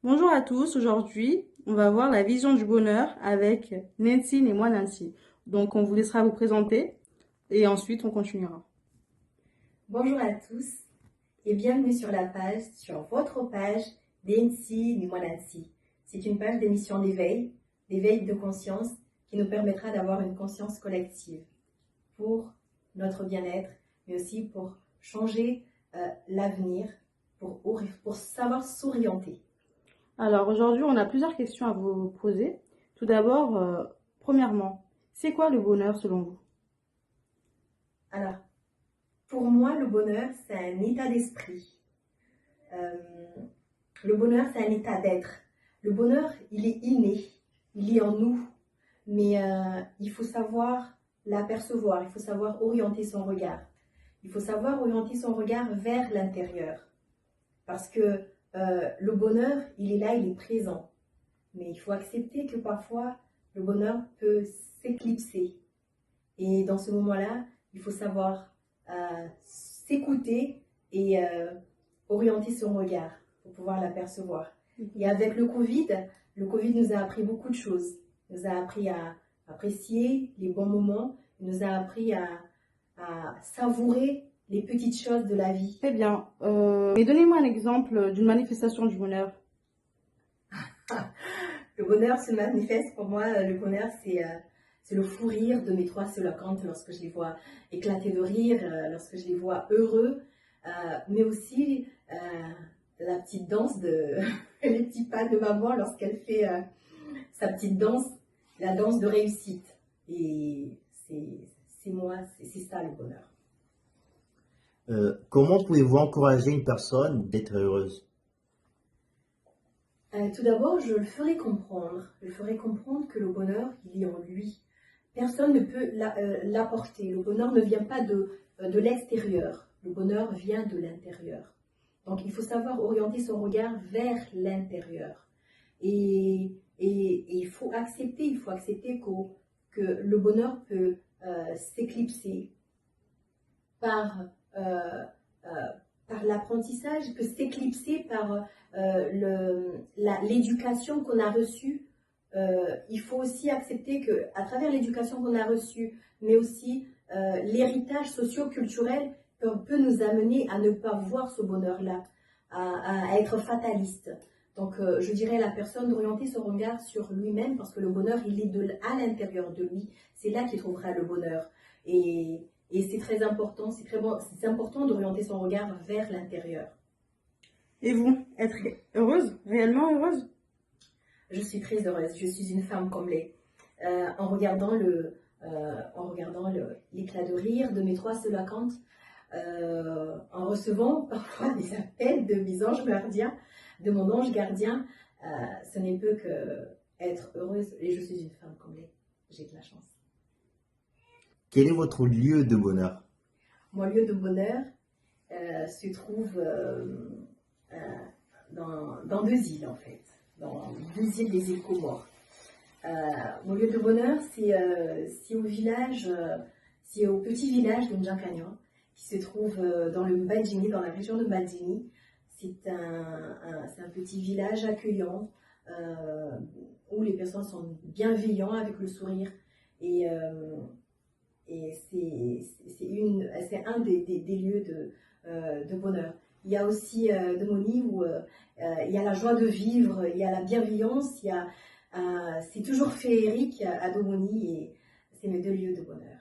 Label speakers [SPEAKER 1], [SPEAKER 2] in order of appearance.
[SPEAKER 1] Bonjour à tous, aujourd'hui on va voir la vision du bonheur avec Nancy et moi Nancy. Donc on vous laissera vous présenter et ensuite on continuera.
[SPEAKER 2] Bonjour à tous et bienvenue sur votre page d'Ensi Nancy. C'est une page d'émission d'éveil de conscience qui nous permettra d'avoir une conscience collective pour notre bien-être, mais aussi pour changer l'avenir, pour savoir s'orienter.
[SPEAKER 1] Alors aujourd'hui on a plusieurs questions à vous poser. Tout d'abord, premièrement, c'est quoi le bonheur selon vous?
[SPEAKER 2] Alors, pour moi, le bonheur, c'est un état d'esprit. Euh, le bonheur, c'est un état d'être. Le bonheur, il est inné, il est en nous, mais il faut savoir l'apercevoir, il faut savoir orienter son regard. Il faut savoir orienter son regard vers l'intérieur. Parce que le bonheur, il est là, il est présent. Mais il faut accepter que parfois, le bonheur peut s'éclipser. Et dans ce moment-là, il faut savoir s'écouter et orienter son regard pour pouvoir l'apercevoir. Et avec le Covid nous a appris beaucoup de choses. Il nous a appris à apprécier les bons moments. Il nous a appris à savourer les petites choses de la vie.
[SPEAKER 1] Très bien. Mais donnez-moi un exemple d'une manifestation du bonheur.
[SPEAKER 2] Le bonheur se manifeste pour moi. Le bonheur, c'est le fou rire de mes trois solocantes lorsque je les vois éclater de rire, lorsque je les vois heureux, mais aussi la petite danse les petits pas de maman lorsqu'elle fait sa petite danse, la danse de réussite. Et c'est moi, c'est ça le bonheur.
[SPEAKER 3] Comment pouvez-vous encourager une personne d'être heureuse?
[SPEAKER 2] Tout d'abord, je le ferai comprendre. Je ferai comprendre que le bonheur, il est en lui. Personne ne peut l'apporter. Le bonheur ne vient pas de l'extérieur. Le bonheur vient de l'intérieur. Donc, il faut savoir orienter son regard vers l'intérieur. Et il faut accepter que le bonheur peut s'éclipser par, par l'apprentissage, peut s'éclipser par l'éducation qu'on a reçue. Il faut aussi accepter qu'à travers l'éducation qu'on a reçue, mais aussi l'héritage socio-culturel peut nous amener à ne pas voir ce bonheur-là, à être fataliste. Donc, je dirais à la personne d'orienter son regard sur lui-même parce que le bonheur, il est à l'intérieur de lui. C'est là qu'il trouvera le bonheur. Et c'est très important, c'est important d'orienter son regard vers l'intérieur.
[SPEAKER 1] Et vous, être heureuse, réellement heureuse?
[SPEAKER 2] Je suis très heureuse. Je suis une femme comblée. En regardant l'éclat de rire de mes trois solacantes, en recevant parfois des appels de mes anges gardiens, de mon ange gardien, ce n'est peu que être heureuse. Et je suis une femme comblée. J'ai de la chance.
[SPEAKER 3] Quel est votre lieu de bonheur?
[SPEAKER 2] Mon lieu de bonheur se trouve dans deux îles en fait. Dans deux îles des îles Comores. Mon lieu de bonheur, c'est au petit village de Ndjankanyan, qui se trouve dans le Mbadjini, dans la région de Mbadjini. C'est un petit village accueillant où les personnes sont bienveillantes avec le sourire et c'est un des lieux de bonheur. Il y a aussi Domoni où il y a la joie de vivre, il y a la bienveillance, c'est toujours féerique à Domoni et c'est mes deux lieux de bonheur.